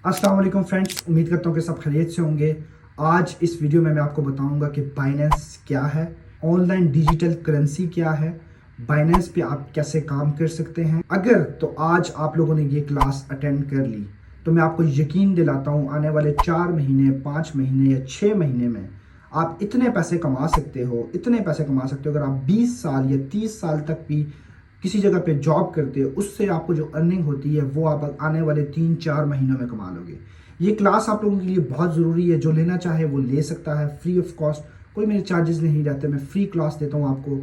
अस्सलाम वालेकुम फ्रेंड्स, उम्मीद करता हूँ कि सब खैरियत से होंगे। आज इस वीडियो में मैं आपको बताऊंगा कि बाइनेंस क्या है, ऑनलाइन डिजिटल करेंसी क्या है, बाइनेंस पे आप कैसे काम कर सकते हैं। अगर तो आज आप लोगों ने ये क्लास अटेंड कर ली तो मैं आपको यकीन दिलाता हूँ आने वाले 4 महीने, 5 महीने या 6 महीने में आप इतने पैसे कमा सकते हो, इतने पैसे कमा सकते हो। अगर आप 20 साल या 30 साल तक भी किसी जगह पे जॉब करते हो, उससे आपको जो अर्निंग होती है वो आप आने वाले 3-4 महीनों में कमा लोगे। ये क्लास आप लोगों के लिए बहुत ज़रूरी है। जो लेना चाहे वो ले सकता है फ्री ऑफ कॉस्ट, कोई मेरे चार्जेस नहीं रहते, मैं फ्री क्लास देता हूँ आपको।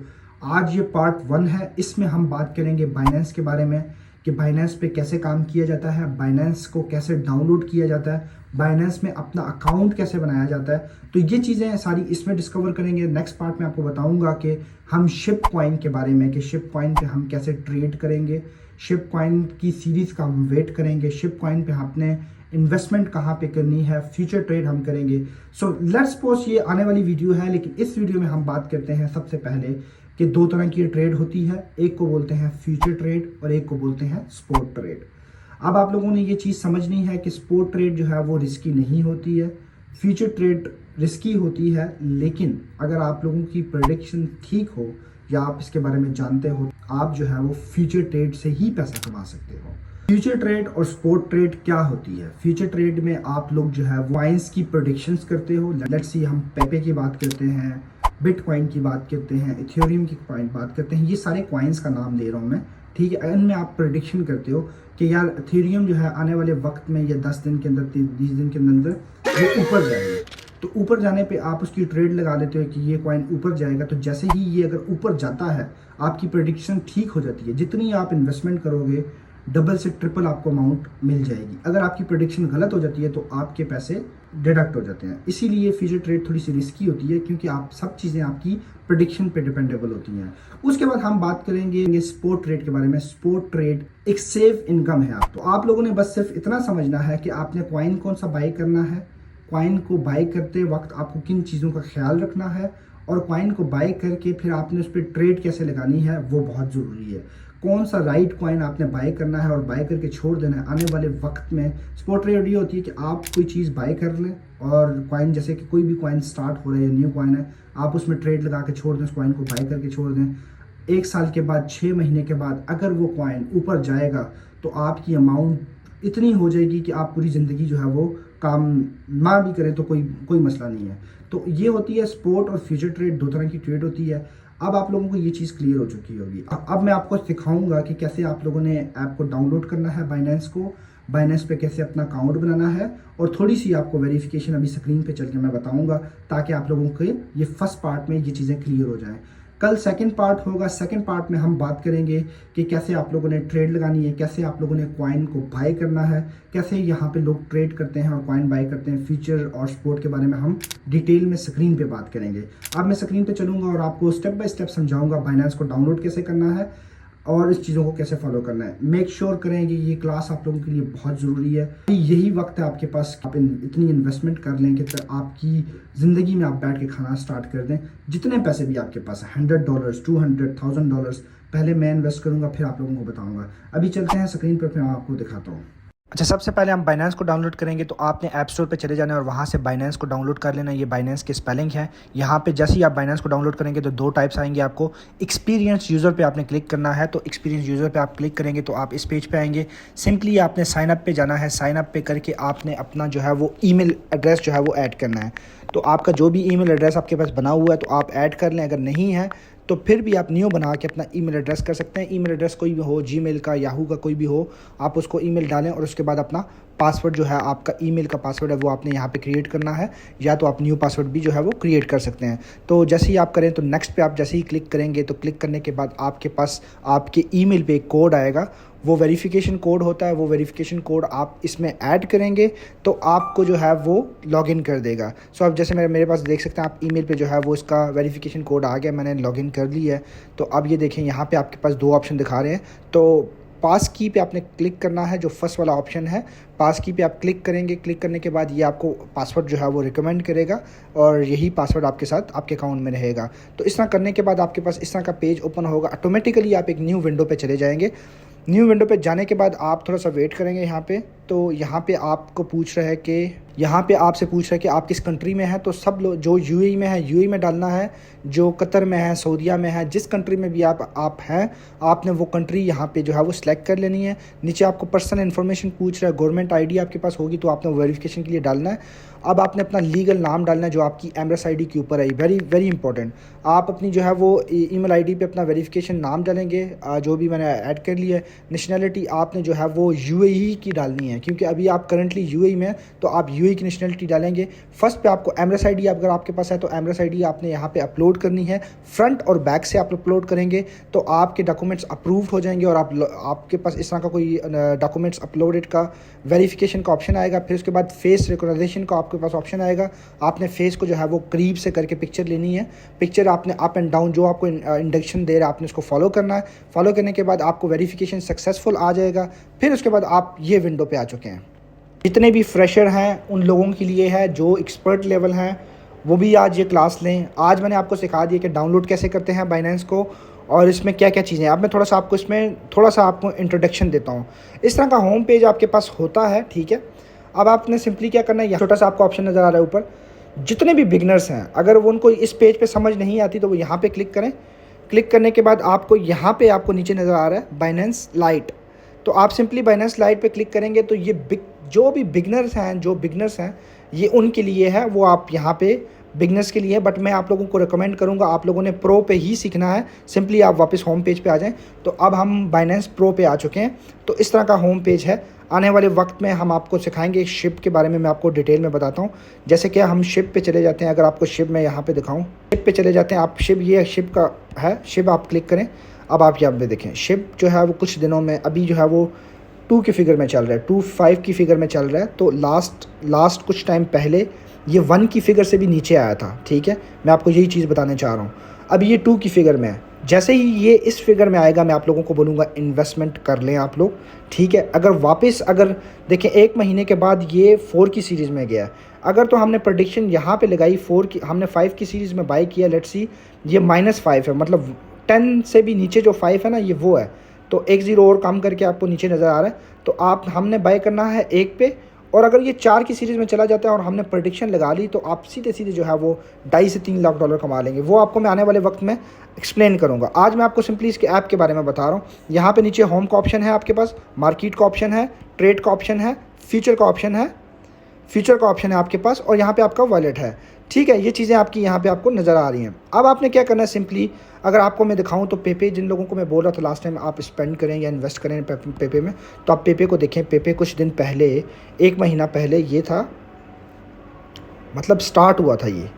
आज ये पार्ट 1 है, इसमें हम बात करेंगे बाइनेंस के बारे में कि बाइनेंस पे कैसे काम किया जाता है, बाइनेंस को कैसे डाउनलोड किया जाता है, बाइनेंस में अपना अकाउंट कैसे बनाया जाता है। तो ये चीज़ें सारी इसमें डिस्कवर करेंगे। नेक्स्ट पार्ट में आपको बताऊंगा कि हम शिप कॉइन के बारे में, कि शिप कॉइन पे हम कैसे ट्रेड करेंगे, शिप कॉइन की सीरीज़ का हम वेट करेंगे, शिप कॉइन पे आपने इन्वेस्टमेंट कहाँ पे करनी है, फ्यूचर ट्रेड हम करेंगे। सो लेट्स सपोज ये आने वाली वीडियो है, लेकिन इस वीडियो में हम बात करते हैं सबसे पहले कि दो तरह की ट्रेड होती है। एक को बोलते हैं फ्यूचर ट्रेड और एक को बोलते हैं स्पॉट ट्रेड। अब आप लोगों ने ये चीज़ समझनी है कि स्पॉट ट्रेड जो है वो रिस्की नहीं होती है, फ्यूचर ट्रेड रिस्की होती है। लेकिन अगर आप लोगों की प्रेडिक्शन ठीक हो या आप इसके बारे में जानते हो, आप जो है वो फ्यूचर ट्रेड से ही पैसा कमा सकते हो। फ्यूचर ट्रेड और स्पॉट ट्रेड क्या होती है? फ्यूचर ट्रेड में आप लोग जो है कॉइन्स की प्रेडिक्शंस करते हो। लेट्स सी हम पेपे की बात करते हैं, बिटकॉइन की बात करते हैं, इथेरियम की बात करते हैं। ये सारे कॉइन्स का नाम ले रहा हूँ मैं, ठीक है। इनमें आप प्रेडिक्शन करते हो कि यार इथेरियम जो है आने वाले वक्त में या 10 दिन के अंदर, 20 दिन के अंदर ये ऊपर जाएगा। तो ऊपर जाने पे आप उसकी ट्रेड लगा देते हो कि ये कॉइन ऊपर जाएगा। तो जैसे ही ये अगर ऊपर जाता है, आपकी प्रेडिक्शन ठीक हो जाती है। जितनी आप इन्वेस्टमेंट करोगे डबल से ट्रिपल आपको अमाउंट मिल जाएगी। अगर आपकी प्रेडिक्शन गलत हो जाती है तो आपके पैसे डिडक्ट हो जाते हैं। इसीलिए फ्यूचर ट्रेड थोड़ी सी रिस्की होती है, क्योंकि आप सब चीज़ें आपकी प्रेडिक्शन पे डिपेंडेबल होती हैं। उसके बाद हम बात करेंगे स्पॉट ट्रेड के बारे में। स्पॉट ट्रेड एक सेफ इनकम है। तो आप लोगों ने बस सिर्फ इतना समझना है कि आपने कॉइन कौन सा बाई करना है, कॉइन को बाई करते वक्त आपको किन चीज़ों का ख्याल रखना है, और कॉइन को बाई करके फिर आपने उस पर ट्रेड कैसे लगानी है, वो बहुत ज़रूरी है। कौन सा राइट कॉइन आपने बाय करना है और बाय करके छोड़ देना है आने वाले वक्त में। स्पॉट ट्रेड ये होती है कि आप कोई चीज़ बाय कर लें और कॉइन, जैसे कि कोई भी कॉइन स्टार्ट हो रहा है या न्यू कॉइन है, आप उसमें ट्रेड लगा के छोड़ दें, उस कॉइन को बाय करके छोड़ दें। 1 साल के बाद, 6 महीने के बाद अगर वो कॉइन ऊपर जाएगा तो आपकी अमाउंट इतनी हो जाएगी कि आप पूरी ज़िंदगी जो है वो काम ना भी करें तो कोई कोई मसला नहीं है। तो ये होती है स्पॉट और फ्यूचर ट्रेड, दो तरह की ट्रेड होती है। अब आप लोगों को ये चीज़ क्लियर हो चुकी होगी। अब मैं आपको सिखाऊंगा कि कैसे आप लोगों ने ऐप को डाउनलोड करना है, बाइनेंस को, बाइनेंस पे कैसे अपना अकाउंट बनाना है, और थोड़ी सी आपको वेरिफिकेशन अभी स्क्रीन पे चल के मैं बताऊंगा, ताकि आप लोगों के ये फर्स्ट पार्ट में ये चीज़ें क्लियर हो जाएं। कल सेकंड पार्ट होगा। सेकंड पार्ट में हम बात करेंगे कि कैसे आप लोगों ने ट्रेड लगानी है, कैसे आप लोगों ने कॉइन को बाय करना है, कैसे यहाँ पे लोग ट्रेड करते हैं और कॉइन बाय करते हैं। फ्यूचर और स्पॉट के बारे में हम डिटेल में स्क्रीन पे बात करेंगे। अब मैं स्क्रीन पे चलूँगा और आपको स्टेप बाय स्टेप समझाऊंगा बाइनेंस को डाउनलोड कैसे करना है और इस चीज़ों को कैसे फॉलो करना है। मेक श्योर करें कि ये क्लास आप लोगों के लिए बहुत ज़रूरी है। यही वक्त है आपके पास, आप इतनी इन्वेस्टमेंट कर लें कि फिर आपकी ज़िंदगी में आप बैठ के खाना स्टार्ट कर दें। जितने पैसे भी आपके पास है, $100, $200, $1000, पहले मैं इन्वेस्ट करूँगा फिर आप लोगों को बताऊँगा। अभी चलते हैं स्क्रीन पर, फिर मैं आपको दिखाता हूँ। अच्छा, सबसे पहले हम बाइनेंस को डाउनलोड करेंगे तो आपने ऐप स्टोर पे चले जाना है और वहाँ से बाइनेंस को डाउनलोड कर लेना। ये बाइनेंस की स्पेलिंग है। यहाँ पे जैसे ही आप बाइनेंस को डाउनलोड करेंगे तो दो टाइप्स आएंगे आपको। एक्सपीरियंस यूज़र पे आपने क्लिक करना है, तो एक्सपीरियंस यूज़र पे आप क्लिक करेंगे तो आप इस पेज पे आएंगे। सिंपली आपने साइन अप पे जाना है। साइन अप पे करके आपने अपना जो है वो ईमेल एड्रेस जो है वो ऐड करना है। तो आपका जो भी ईमेल एड्रेस आपके पास बना हुआ है तो आप ऐड कर लें। अगर नहीं है तो फिर भी आप न्यू बना के अपना ईमेल एड्रेस कर सकते हैं। ईमेल एड्रेस कोई भी हो, जीमेल का, याहू का, कोई भी हो, आप उसको ईमेल डालें और उसके बाद अपना पासवर्ड जो है, आपका ईमेल का पासवर्ड है वो आपने यहाँ पे क्रिएट करना है, या तो आप न्यू पासवर्ड भी जो है वो क्रिएट कर सकते हैं। तो जैसे ही आप करें तो नेक्स्ट पे आप जैसे ही क्लिक करेंगे तो क्लिक करने के बाद आपके पास आपके ईमेल पे एक कोड आएगा। वो वेरिफिकेशन कोड होता है। वो वेरिफिकेशन कोड आप इसमें ऐड करेंगे तो आपको जो है वो लॉगिन कर देगा। सो अब जैसे मेरे पास देख सकते हैं आप, ईमेल पे जो है वो इसका वेरिफिकेशन कोड आ गया, मैंने लॉगिन कर लिया है। तो अब ये देखें यहाँ पे आपके पास दो ऑप्शन दिखा रहे हैं। तो पास की पे आपने क्लिक करना है, जो फर्स्ट वाला ऑप्शन है पास की पे आप क्लिक करेंगे। क्लिक करने के बाद ये आपको पासवर्ड जो है वो रिकमेंड करेगा और यही पासवर्ड आपके साथ आपके अकाउंट में रहेगा। तो इस तरह करने के बाद आपके पास इस तरह का पेज ओपन होगा। ऑटोमेटिकली आप एक न्यू विंडो पे चले जाएंगे। न्यू विंडो पे जाने के बाद आप थोड़ा सा वेट करेंगे यहाँ पे। तो यहाँ पे आपको पूछ रहा है कि यहाँ पे आपसे पूछ रहा है कि आप किस कंट्री में हैं। तो सब लोग जो यूएई में है यूएई में डालना है, जो कतर में है, सऊदीया में है, जिस कंट्री में भी आप हैं आपने वो कंट्री यहाँ पे जो है वो सिलेक्ट कर लेनी है। नीचे आपको पर्सनल इन्फॉर्मेशन पूछ रहा है, गवर्नमेंट आईडी आपके पास होगी तो आपने वेरिफिकेशन के लिए डालना है। अब आपने अपना लीगल नाम डालना है जो आपकी एमरेस आईडी के ऊपर है, वेरी वेरी इंपॉर्टेंट। आप अपनी जो है वो ईमेल आईडी पे अपना वेरिफिकेशन नाम डालेंगे, जो भी मैंने ऐड कर लिया है। नेशनैलिटी आपने जो है वो यूएई की डालनी है, क्योंकि अभी आप करंटली यूएई में तो आप यूएई की नेशनैलिटी डालेंगे। फर्स्ट पे आपको एमरेस आईडी अगर आपके पास है तो एमरेस आईडी आपने यहाँ पे अपलोड करनी है। फ्रंट और बैक से आप अपलोड करेंगे तो आपके डॉक्यूमेंट्स अप्रूव्ड हो जाएंगे और आपके पास इस तरह का कोई डॉक्यूमेंट्स अपलोडेड का वेरिफिकेशन का ऑप्शन आएगा। फिर उसके बाद फेस रिकॉग्निशन का आपके पास ऑप्शन आएगा। आपने फेस को जो है वो करीब से करके पिक्चर लेनी है। पिक्चर आपने अप एंड डाउन जो आपको इंडक्शन दे रहा है आपने उसको फॉलो करना है। फॉलो करने के बाद आपको वेरिफिकेशन सक्सेसफुल आ जाएगा। फिर उसके बाद आप ये विंडो पे आ चुके हैं। जितने भी फ्रेशर हैं उन लोगों के लिए है, जो एक्सपर्ट लेवल हैं वो भी आज ये क्लास लें। आज मैंने आपको सिखा दिया कि डाउनलोड कैसे करते हैं बाइनेंस को और इसमें क्या क्या चीज़ें। अब मैं थोड़ा सा आपको इंट्रोडक्शन देता हूँ। इस तरह का होम पेज आपके पास होता है, ठीक है। अब आपने सिंपली क्या करना है, यहाँ छोटा सा आपको ऑप्शन नज़र आ रहा है ऊपर। जितने भी बिगनर्स हैं अगर वो उनको इस पेज पे समझ नहीं आती तो वो यहाँ पे क्लिक करें। क्लिक करने के बाद आपको यहाँ पे आपको नीचे नज़र आ रहा है बाइनेंस लाइट। तो आप सिंपली बाइनेंस लाइट पे क्लिक करेंगे तो ये जो बिगनर्स हैं ये उनके लिए है, वो आप यहाँ पे बिगनर्स के लिए। बट मैं आप लोगों को रिकमेंड करूँगा आप लोगों ने प्रो पे ही सीखना है। सिंपली आप वापस होम पेज पे आ जाएं। तो अब हम बाइनेंस प्रो पे आ चुके हैं। तो इस तरह का होम पेज है। आने वाले वक्त में हम आपको सिखाएंगे शिप के बारे में, मैं आपको डिटेल में बताता हूँ। जैसे कि हम शिप पे चले जाते हैं। अगर आपको शिप मैं यहाँ पे दिखाऊँ, शिप पे चले जाते हैं आप। शिप ये शिप का है, शिप आप क्लिक करें। अब आप यहाँ पे देखें शिप जो है वो कुछ दिनों में अभी जो है वो 2 की फिगर में चल रहा है, 2.5 की फिगर में चल रहा है। तो लास्ट कुछ टाइम पहले ये 1 की फिगर से भी नीचे आया था, ठीक है। मैं आपको यही चीज़ बताने चाह रहा हूँ। अब ये 2 की फिगर में है। जैसे ही ये इस फिगर में आएगा मैं आप लोगों को बोलूँगा इन्वेस्टमेंट कर लें आप लोग, ठीक है। अगर देखें 1 महीने के बाद ये 4 की सीरीज़ में गया, अगर तो हमने प्रेडिक्शन यहाँ पे लगाई 4 की, हमने 5 की सीरीज़ में बाई किया, लेट्स सी ये -5 है, मतलब 10 से भी नीचे जो 5 है ना ये वो है। तो 1 0 और कम करके आपको नीचे नज़र आ रहा है। तो हमने बाय करना है 1 पे। और अगर ये 4 की सीरीज़ में चला जाता है और हमने प्रेडिक्शन लगा ली तो आप सीधे जो है वो 2.5 से 3 लाख डॉलर कमा लेंगे। वो आपको मैं आने वाले वक्त में एक्सप्लेन करूँगा। आज मैं आपको सिंपली इसके ऐप के बारे में बता रहा हूँ। यहाँ पे नीचे होम का ऑप्शन है आपके पास, मार्केट का ऑप्शन है, ट्रेड का ऑप्शन है, फ्यूचर का ऑप्शन है आपके पास, और यहाँ पे आपका वॉलेट है, ठीक है। ये चीज़ें आपकी यहाँ पे आपको नज़र आ रही हैं। अब आपने क्या करना है, सिंपली अगर आपको मैं दिखाऊं तो पेपे, जिन लोगों को मैं बोल रहा था लास्ट टाइम आप स्पेंड करें या इन्वेस्ट करें पेपे में, तो आप पेपे को देखें। पेपे कुछ दिन पहले, 1 महीना पहले ये था, मतलब स्टार्ट हुआ था, ये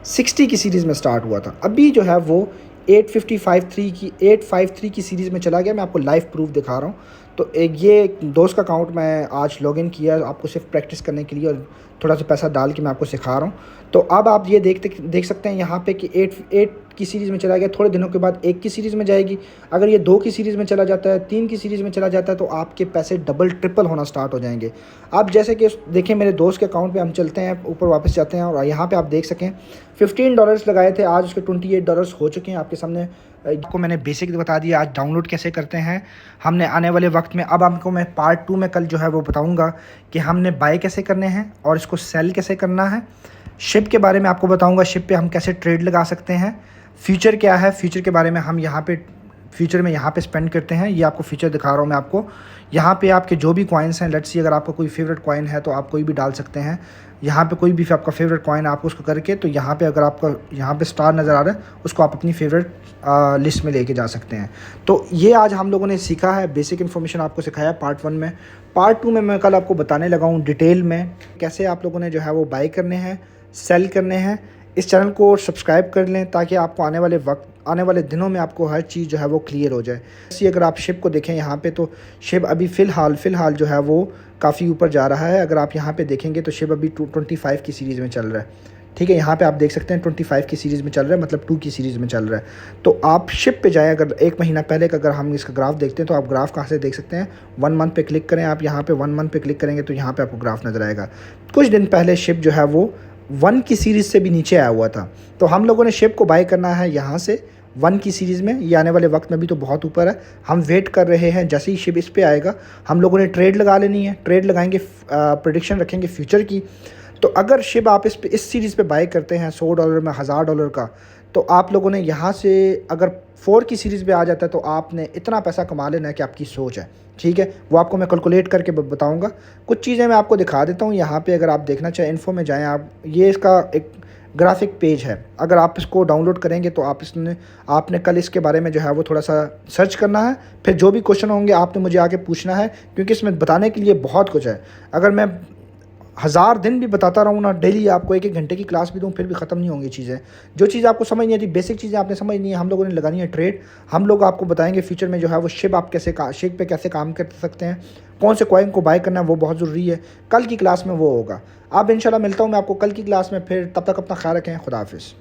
60 की सीरीज़ में स्टार्ट हुआ था। अभी जो है वो 853 की सीरीज़ में चला गया। मैं आपको लाइव प्रूफ दिखा रहा हूँ। तो ये एक दोस्त का अकाउंट मैं आज लॉगिन किया आपको सिर्फ प्रैक्टिस करने के लिए, और थोड़ा सा पैसा डाल के मैं आपको सिखा रहा हूँ। तो अब आप ये देख सकते हैं यहाँ पे कि 8 की सीरीज़ में चला गया। थोड़े दिनों के बाद 1 की सीरीज़ में जाएगी। अगर ये 2 की सीरीज़ में चला जाता है, 3 की सीरीज़ में चला जाता है, तो आपके पैसे डबल ट्रिपल होना स्टार्ट हो जाएंगे। अब जैसे कि देखें मेरे दोस्त के अकाउंट पे हम चलते हैं, ऊपर वापस जाते हैं और यहाँ पे आप देख सकें $15 लगाए थे, आज उसके $28 हो चुके हैं आपके सामने। आपको मैंने बेसिक बता दिया आज डाउनलोड कैसे करते हैं हमने आने वाले वक्त में। अब आपको मैं पार्ट 2 में कल जो है वो बताऊँगा कि हमने बाय कैसे करने हैं और इसको सेल कैसे करना है। शिप के बारे में आपको बताऊँगा, शिप पे हम कैसे ट्रेड लगा सकते हैं। फ्यूचर क्या है, फ्यूचर के बारे में हम यहाँ पे फ्यूचर में यहाँ पे स्पेंड करते हैं। ये आपको फ्यूचर दिखा रहा हूँ मैं आपको। यहाँ पे आपके जो भी कॉइन्स हैं, लेट्स सी अगर आपका कोई फेवरेट कॉइन है तो आप कोई भी डाल सकते हैं। यहाँ पे कोई भी आपका फेवरेट कॉइन है, आप उसको करके, तो यहाँ पे अगर आपका यहाँ पे स्टार नज़र आ रहा है उसको आप अपनी फेवरेट लिस्ट में लेके जा सकते हैं। तो ये आज हम लोगों ने सीखा है, बेसिक इन्फॉर्मेशन आपको सिखाया पार्ट 1 में। पार्ट 2 में मैं कल आपको बताने लगा हूँ डिटेल में कैसे आप लोगों ने जो है वो बाय करने हैं, सेल करने हैं। इस चैनल को सब्सक्राइब कर लें ताकि आपको आने वाले दिनों में आपको हर चीज़ जो है वो क्लियर हो जाए। इसी अगर आप शिप को देखें यहाँ पे, तो शिप अभी फ़िलहाल जो है वो काफ़ी ऊपर जा रहा है। अगर आप यहाँ पे देखेंगे तो शिप अभी 25 की सीरीज़ में चल रहा है, ठीक है। यहाँ पे आप देख सकते हैं 25 की सीरीज़ में चल रहा है, मतलब 2 की सीरीज़ में चल रहा है। तो आप शिप पे जाएँ। अगर 1 महीना पहले का अगर हम इसका ग्राफ देखते हैं तो आप ग्राफ कहाँ से देख सकते हैं, 1 मंथ पे क्लिक करें आप। यहाँ पे 1 मंथ पे क्लिक करेंगे तो यहाँ पे आपको ग्राफ नज़र आएगा। कुछ दिन पहले शिप जो है वो 1 की सीरीज़ से भी नीचे आया हुआ था। तो हम लोगों ने शिप को बाय करना है यहाँ से 1 की सीरीज़ में। ये आने वाले वक्त में भी तो बहुत ऊपर है, हम वेट कर रहे हैं। जैसे ही शिप इस पे आएगा हम लोगों ने ट्रेड लगा लेनी है, ट्रेड लगाएंगे, प्रेडिक्शन रखेंगे फ्यूचर की। तो अगर शिप आप इस सीरीज़ पे बाय करते हैं $100 में, $1000 का, तो आप लोगों ने यहाँ से अगर 4 की सीरीज़ पे आ जाता है तो आपने इतना पैसा कमा लेना है कि आपकी सोच है। ठीक है, वो आपको मैं कैलकुलेट करके बताऊंगा। कुछ चीज़ें मैं आपको दिखा देता हूँ यहाँ पे, अगर आप देखना चाहें इन्फो में जाएं आप, ये इसका एक ग्राफिक पेज है। अगर आप इसको डाउनलोड करेंगे तो आपने कल इसके बारे में जो है वो थोड़ा सा सर्च करना है, फिर जो भी क्वेश्चन होंगे आपने मुझे आके पूछना है, क्योंकि इसमें बताने के लिए बहुत कुछ है। अगर मैं 1000 दिन भी बताता रहूँ ना, डेली आपको 1-1 घंटे की क्लास भी दूँ, फिर भी ख़त्म नहीं होंगी चीज़ें। जो चीज़ आपको समझ नहीं आती, बेसिक चीज़ें आपने समझनी है, हम लोगों ने लगानी है ट्रेड। हम लोग आपको बताएंगे फ्यूचर में जो है वो शिप आप शिप पे कैसे काम कर सकते हैं, कौन से कॉइन को बाय करना है, वो बहुत ज़रूरी है। कल की क्लास में वो होगा। अब इंशाल्लाह मिलता हूँ मैं आपको कल की क्लास में फिर, तब तक अपना ख्याल रखें। खुदा हाफिज़।